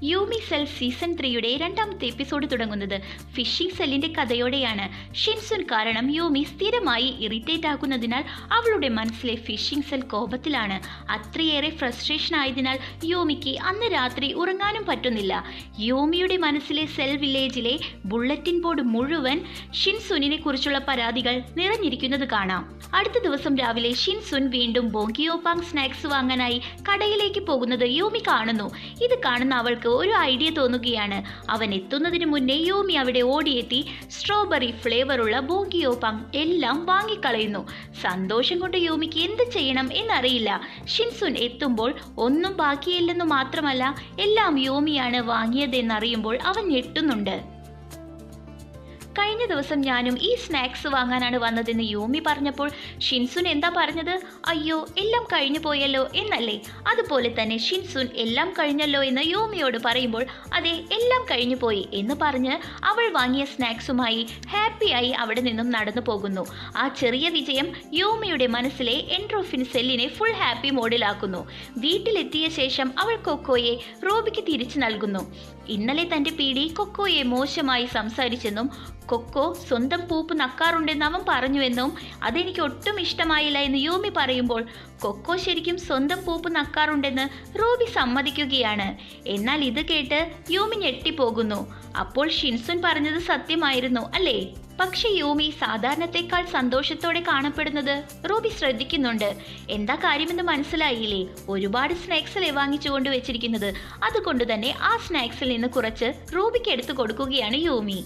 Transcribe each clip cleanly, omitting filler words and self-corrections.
യൂമി cell season 3യുടെ രണ്ടാമത്തെ episode തുടങ്ങുന്നത് phishing സെല്ലിന്റെ കഥയോടെയാണ്. ഷിൻസുൻ കാരണം യൂമി സ്ഥിരമായി ഇറിറ്റേറ്റ് ആകുന്നതിനാൽ അവളുടെ മനസ്സിലെ ഫിഷിംഗ് സെൽ കോപത്തിലാണ്. അത്രയേറെ ഫ്രസ്ട്രേഷൻ ആയതിനാൽ യൂമിക്ക് അന്ന് രാത്രി ഉറങ്ങാനും പറ്റുന്നില്ല. യൂമിയുടെ മനസ്സിലെ സെൽ വില്ലേജിലെ ബുള്ളറ്റിൻ ബോർഡ് മുഴുവൻ ഷിൻസുനിനെ കുറിച്ചുള്ള പരാതികൾ നിറഞ്ഞിരിക്കുന്നത് കാണാം. അടുത്ത ദിവസം രാവിലെ ഷിൻസുൻ വീണ്ടും ബോങ്കിയോപാങ് സ്നാക്സ് വാങ്ങാനായി കടയിലേക്ക് പോകുന്നത് യൂമി കാണുന്നു. ഇത് കാണുന്ന അവൾക്ക് ഒരു ഐഡിയ തോന്നുകയാണ്. അവൻ എത്തുന്നതിന് മുന്നേ യൂമി അവിടെ ഓടിയെത്തി സ്ട്രോബെറി ഫ്ലേവറുള്ള ബോങ്കിയോപാങ് എല്ലാം വാങ്ങിക്കളയുന്നു. സന്തോഷം കൊണ്ട് യൂമിക്ക് എന്ത് ചെയ്യണം എന്നറിയില്ല. ഷിൻസുൻ എത്തുമ്പോൾ ഒന്നും ബാക്കിയില്ലെന്നു മാത്രമല്ല എല്ലാം യൂമിയാണ് വാങ്ങിയതെന്നറിയുമ്പോൾ അവൻ ഞെട്ടുന്നുണ്ട്. കഴിഞ്ഞ ദിവസം ഞാനും ഈ സ്നാക്സ് വാങ്ങാനാണ് വന്നതെന്ന് യൂമി പറഞ്ഞപ്പോൾ ഷിൻസുൻ എന്താ പറഞ്ഞത്? അയ്യോ, എല്ലാം കഴിഞ്ഞു പോയല്ലോ എന്നല്ലേ? അതുപോലെ തന്നെ ഷിൻസുൻ എല്ലാം കഴിഞ്ഞല്ലോ എന്ന് യൂമിയോട് പറയുമ്പോൾ അതെ, എല്ലാം കഴിഞ്ഞു പോയി എന്ന് പറഞ്ഞ് അവൾ വാങ്ങിയ സ്നാക്സുമായി ഹാപ്പിയായി അവിടെ നിന്നും നടന്നു പോകുന്നു. ആ ചെറിയ വിജയം യൂമിയുടെ മനസ്സിലെ എൻഡ്രോഫിൻ സെല്ലിനെ ഫുൾ ഹാപ്പി മോഡിലാക്കുന്നു. വീട്ടിലെത്തിയ ശേഷം അവൾ കൊക്കോയെ റോബിക്ക് തിരിച്ചു നൽകുന്നു. ഇന്നലെ തൻ്റെ പീഡി കൊക്കോയെ മോശമായി സംസാരിച്ചെന്നും കൊക്കോ സ്വന്തം പൂപ്പ് നക്കാറുണ്ടെന്ന് അവൻ പറഞ്ഞുവെന്നും അതെനിക്ക് ഒട്ടും ഇഷ്ടമായില്ല എന്ന് യൂമി പറയുമ്പോൾ കൊക്കോ ശരിക്കും സ്വന്തം പൂപ്പ് നക്കാറുണ്ടെന്ന് റോബി സമ്മതിക്കുകയാണ്. എന്നാൽ ഇത് കേട്ട് യൂമി ഞെട്ടിപ്പോകുന്നു. അപ്പോൾ ഷിൻസുൻ പറഞ്ഞത് സത്യമായിരുന്നു അല്ലേ? പക്ഷെ യൂമി സാധാരണത്തെക്കാൾ സന്തോഷത്തോടെ കാണപ്പെടുന്നത് റൂബി ശ്രദ്ധിക്കുന്നുണ്ട്. എന്താ കാര്യമെന്ന് മനസ്സിലായില്ലേ? ഒരുപാട് സ്നാക്സ് വാങ്ങിച്ചുകൊണ്ട് വെച്ചിരിക്കുന്നത്. അതുകൊണ്ട് തന്നെ ആ സ്നാക്സിൽ നിന്ന് കുറച്ച് റൂബിക്ക് എടുത്തു കൊടുക്കുകയാണ് യൂമി.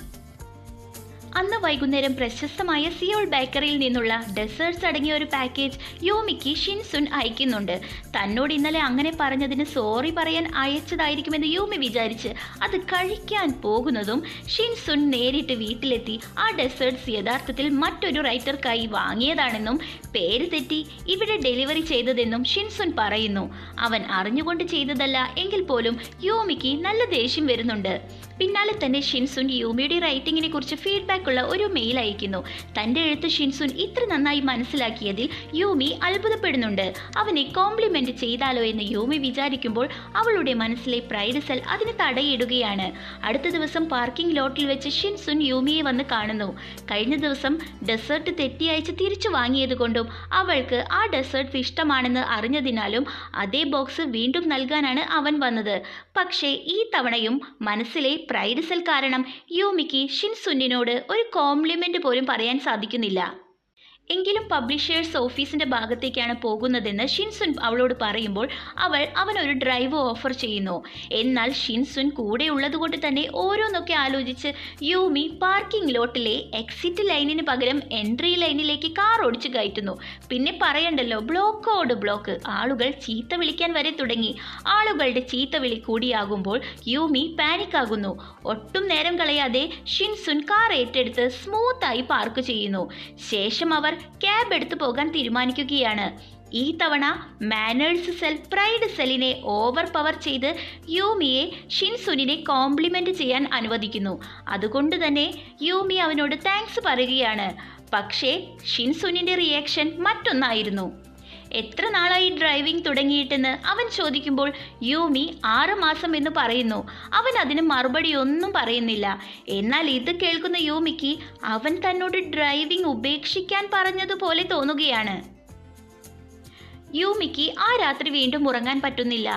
അന്ന് വൈകുന്നേരം പ്രശസ്തമായ സിയോൾ ബേക്കറിയിൽ നിന്നുള്ള ഡെസേർട്സ് അടങ്ങിയ ഒരു പാക്കേജ് യൂമിക്ക് ഷിൻസുൻ അയക്കുന്നുണ്ട്. തന്നോട് ഇന്നലെ അങ്ങനെ പറഞ്ഞതിന് സോറി പറയാൻ അയച്ചതായിരിക്കുമെന്ന് യൂമി വിചാരിച്ച് അത് കഴിക്കാൻ പോകുന്നതും ഷിൻസുൻ നേരിട്ട് വീട്ടിലെത്തി ആ ഡെസേർട്സ് യഥാർത്ഥത്തിൽ മറ്റൊരു റൈറ്റർക്കായി വാങ്ങിയതാണെന്നും പേര് തെറ്റി ഇവിടെ ഡെലിവറി ചെയ്തതെന്നും ഷിൻസുൻ പറയുന്നു. അവൻ അറിഞ്ഞുകൊണ്ട് ചെയ്തതല്ല എങ്കിൽ പോലും യൂമിക്ക് നല്ല ദേഷ്യം വരുന്നുണ്ട്. പിന്നാലെ തന്നെ ഷിൻസുൻ യൂമിയുടെ റൈറ്റിങ്ങിനെ കുറിച്ച് ഫീഡ്ബാക്ക് ഉള്ള ഒരു മെയിൽ അയക്കുന്നു. തൻ്റെ എഴുത്ത് ഷിൻസുൻ ഇത്ര നന്നായി മനസ്സിലാക്കിയതിൽ യൂമി അത്ഭുതപ്പെടുന്നുണ്ട്. അവനെ കോംപ്ലിമെന്റ് ചെയ്താലോ എന്ന് യൂമി വിചാരിക്കുമ്പോൾ അവളുടെ മനസ്സിലെ പ്രൈഡ് സെൽ അതിന് തടയിടുകയാണ്. അടുത്ത ദിവസം പാർക്കിംഗ് ലോട്ടിൽ വെച്ച് ഷിൻസുൻ യൂമിയെ വന്ന് കാണുന്നു. കഴിഞ്ഞ ദിവസം ഡെസേർട്ട് തെറ്റി അയച്ച് തിരിച്ചു വാങ്ങിയത് കൊണ്ടും അവൾക്ക് ആ ഡെസേർട്ട് ഇഷ്ടമാണെന്ന് അറിഞ്ഞതിനാലും അതേ ബോക്സ് വീണ്ടും നൽകാനാണ് അവൻ വന്നത്. പക്ഷേ ഈ തവണയും മനസ്സിലെ പ്രൈഡ് സെൽ കാരണം യൂമിക്ക് ഷിൻസുന്നിനോട് ഒരു കോംപ്ലിമെന്റ് പോലും പറയാൻ സാധിക്കുന്നില്ല. എങ്കിലും പബ്ലിഷേഴ്സ് ഓഫീസിന്റെ ഭാഗത്തേക്കാണ് പോകുന്നതെന്ന് ഷിൻസുൻ അവളോട് പറയുമ്പോൾ അവനൊരു ഡ്രൈവ് ഓഫർ ചെയ്യുന്നു. എന്നാൽ ഷിൻസുൻ കൂടെ ഉള്ളതുകൊണ്ട് തന്നെ ഓരോന്നൊക്കെ ആലോചിച്ച് യൂമി പാർക്കിംഗ് ലോട്ടിലെ എക്സിറ്റ് ലൈനിന് പകരം എൻട്രി ലൈനിലേക്ക് കാർ ഓടിച്ചു കയറ്റുന്നു. പിന്നെ പറയണ്ടല്ലോ, ബ്ലോക്കോട് ബ്ലോക്ക്. ആളുകൾ ചീത്ത വിളിക്കാൻ വരെ തുടങ്ങി. ആളുകളുടെ ചീത്തവിളി കൂടിയാകുമ്പോൾ യൂമി പാനിക് ആകുന്നു. ഒട്ടും നേരം കളയാതെ ഷിൻസുൻ കാർ ഏറ്റെടുത്ത് സ്മൂത്തായി പാർക്ക് ചെയ്യുന്നു. ശേഷം അവർ ക്യാബ് എടുത്തു പോകാൻ തീരുമാനിക്കുകയാണ്. ഈ തവണ മാനേഴ്സ് സെൽ പ്രൈഡ് സെല്ലിനെ ഓവർ പവർ ചെയ്ത് യൂമിയെ ഷിൻസുനിനെ കോംപ്ലിമെന്റ് ചെയ്യാൻ അനുവദിക്കുന്നു. അതുകൊണ്ട് തന്നെ യൂമി അവനോട് താങ്ക്സ് പറയുകയാണ്. പക്ഷേ ഷിൻസുനിന്റെ റിയാക്ഷൻ മറ്റൊന്നായിരുന്നു. എത്ര നാളായി ഡ്രൈവിംഗ് തുടങ്ങിയിട്ടെന്ന് അവൻ ചോദിക്കുമ്പോൾ യൂമി 6 മാസം എന്ന് പറയുന്നു. അവൻ അതിന് മറുപടി ഒന്നും പറയുന്നില്ല. എന്നാൽ ഇത് കേൾക്കുന്ന യൂമിക്ക് അവൻ തന്നോട് ഡ്രൈവിംഗ് ഉപേക്ഷിക്കാൻ പറഞ്ഞതുപോലെ തോന്നുകയാണ്. യൂമിക്ക് ആ രാത്രി വീണ്ടും ഉറങ്ങാൻ പറ്റുന്നില്ല.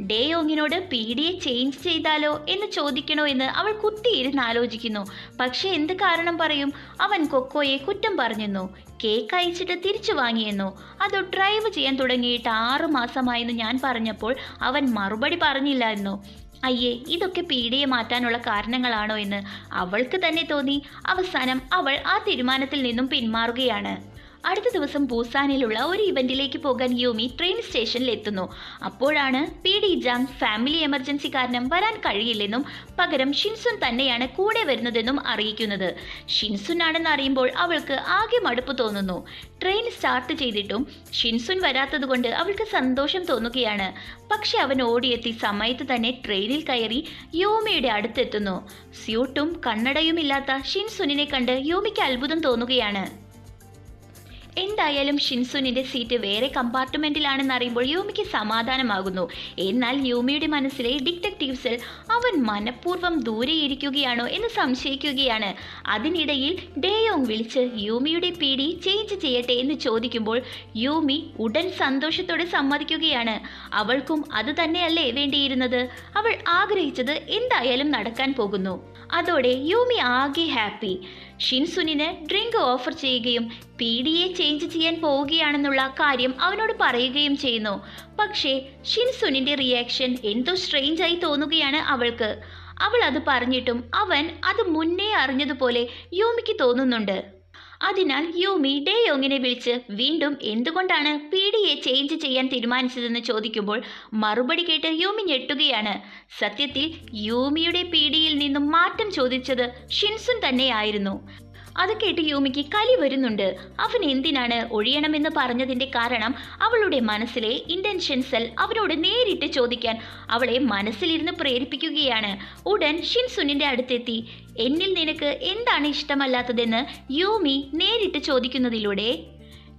ഡേയോങ്ങിനോട് പീഡിയെ ചേഞ്ച് ചെയ്താലോ എന്ന് ചോദിക്കണോ എന്ന് അവൾ കുത്തിയിരുന്ന് ആലോചിക്കുന്നു. പക്ഷെ എന്ത് കാരണം പറയും? അവൻ കൊക്കോയെ കുറ്റം പറഞ്ഞെന്നു, കേക്ക് അയച്ചിട്ട് തിരിച്ചു വാങ്ങിയെന്നു, അത് ഡ്രൈവ് ചെയ്യാൻ തുടങ്ങിയിട്ട് 6 മാസമായെന്ന് ഞാൻ പറഞ്ഞപ്പോൾ അവൻ മറുപടി പറഞ്ഞില്ലായിരുന്നു. അയ്യേ, ഇതൊക്കെ പീഡിയെ മാറ്റാനുള്ള കാരണങ്ങളാണോ എന്ന് അവൾക്ക് തന്നെ തോന്നി. അവസാനം അവൾ ആ തീരുമാനത്തിൽ നിന്നും പിന്മാറുകയാണ്. അടുത്ത ദിവസം ബൂസാനിലുള്ള ഒരു ഇവന്റിലേക്ക് പോകാൻ യൂമി ട്രെയിൻ സ്റ്റേഷനിൽ എത്തുന്നു. അപ്പോഴാണ് പി ഡി ജാങ് ഫാമിലി എമർജൻസി കാരണം വരാൻ കഴിയില്ലെന്നും പകരം ഷിൻസുൻ തന്നെയാണ് കൂടെ വരുന്നതെന്നും അറിയിക്കുന്നത്. ഷിൻസുൻ ആണെന്ന് അറിയുമ്പോൾ അവൾക്ക് ആകെ മടുപ്പ് തോന്നുന്നു. ട്രെയിൻ സ്റ്റാർട്ട് ചെയ്തിട്ടും ഷിൻസുൻ വരാത്തത് കൊണ്ട് അവൾക്ക് സന്തോഷം തോന്നുകയാണ്. പക്ഷെ അവൻ ഓടിയെത്തി സമയത്ത് തന്നെ ട്രെയിനിൽ കയറി യൂമിയുടെ അടുത്തെത്തുന്നു. സ്യൂട്ടും കണ്ണടയുമില്ലാത്ത ഷിൻസുനിനെ കണ്ട് യൂമിക്ക് അത്ഭുതം തോന്നുകയാണ്. എന്തായാലും ഷിൻസുനിന്റെ സീറ്റ് വേറെ കമ്പാർട്ട്മെന്റിലാണെന്ന് അറിയുമ്പോൾ യൂമിക്ക് സമാധാനമാകുന്നു. എന്നാൽ യൂമിയുടെ മനസ്സിലെ ഡിറ്റക്റ്റീവ് സെൽ അവൻ മനഃപൂർവ്വം ദൂരെ ഇരിക്കുകയാണോ എന്ന് സംശയിക്കുകയാണ്. അതിനിടയിൽ ഡേയോങ് വിളിച്ച് യൂമിയുടെ പീഡി ചേഞ്ച് ചെയ്യട്ടെ എന്ന് ചോദിക്കുമ്പോൾ യൂമി ഉടൻ സന്തോഷത്തോടെ സമ്മതിക്കുകയാണ്. അവൾക്കും അത് തന്നെയല്ലേ വേണ്ടിയിരുന്നത്. അവൾ ആഗ്രഹിച്ചത് എന്തായാലും നടക്കാൻ പോകുന്നു. അതോടെ യൂമി ആകെ ഹാപ്പി. ഷിൻസുനിന് ഡ്രിങ്ക് ഓഫർ ചെയ്യുകയും പീഡിയെ ചേഞ്ച് ചെയ്യാൻ പോവുകയാണെന്നുള്ള കാര്യം അവനോട് പറയുകയും ചെയ്യുന്നു. പക്ഷേ ഷിൻസുനിന്റെ റിയാക്ഷൻ എന്തോ സ്ട്രേഞ്ച് ആയി തോന്നുകയാണ് അവൾക്ക്. അവൾ അത് പറഞ്ഞിട്ടും അവൻ അത് മുന്നേ അറിഞ്ഞതുപോലെ യൂമിക്ക് തോന്നുന്നുണ്ട്. അതിനാൽ യൂമി ഡേയോങ്ങിനെ വിളിച്ച് വീണ്ടും എന്തുകൊണ്ടാണ് പീഡിയെ ചേഞ്ച് ചെയ്യാൻ തീരുമാനിച്ചതെന്ന് ചോദിക്കുമ്പോൾ മറുപടി കേട്ട് യൂമി ഞെട്ടുകയാണ്. സത്യത്തിൽ യൂമിയുടെ പീഡിയിൽ നിന്നും മാറ്റം ചോദിച്ചത് ഷിൻസുൻ തന്നെയായിരുന്നു. അത് കേട്ട് യൂമിക്ക് കലി വരുന്നുണ്ട്. അവൻ എന്തിനാണ് ഒഴിയണമെന്ന് പറഞ്ഞതിന്റെ കാരണം അവളുടെ മനസ്സിലെ ഇന്റൻഷൻ സെൽ അവനോട് നേരിട്ട് ചോദിക്കാൻ അവളെ മനസ്സിലിരുന്ന് പ്രേരിപ്പിക്കുകയാണ്. ഉടൻ ഷിൻസുനിന്റെ അടുത്തെത്തി എന്നിൽ നിനക്ക് എന്താണ് ഇഷ്ടമല്ലാത്തതെന്ന് യൂമി നേരിട്ട് ചോദിക്കുന്നതിലൂടെ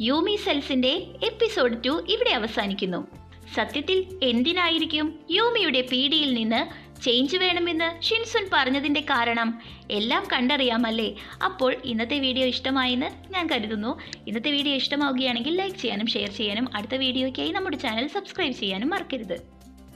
യൂമി സെൽസിന്റെ എപ്പിസോഡ് 2 ഇവിടെ അവസാനിക്കുന്നു. സത്യത്തിൽ എന്തിനായിരിക്കും യൂമിയുടെ പീഡിയിൽ നിന്ന് ചേഞ്ച് വേണമെന്ന് ഷിൻസുൻ പറഞ്ഞതിൻ്റെ കാരണം എല്ലാം കണ്ടറിയാമല്ലേ. അപ്പോൾ ഇന്നത്തെ വീഡിയോ ഇഷ്ടമായെന്ന് ഞാൻ കരുതുന്നു. ഇന്നത്തെ വീഡിയോ ഇഷ്ടമാവുകയാണെങ്കിൽ ലൈക്ക് ചെയ്യാനും ഷെയർ ചെയ്യാനും അടുത്ത വീഡിയോയ്ക്കായി നമ്മുടെ ചാനൽ സബ്സ്ക്രൈബ് ചെയ്യാനും മറക്കരുത്.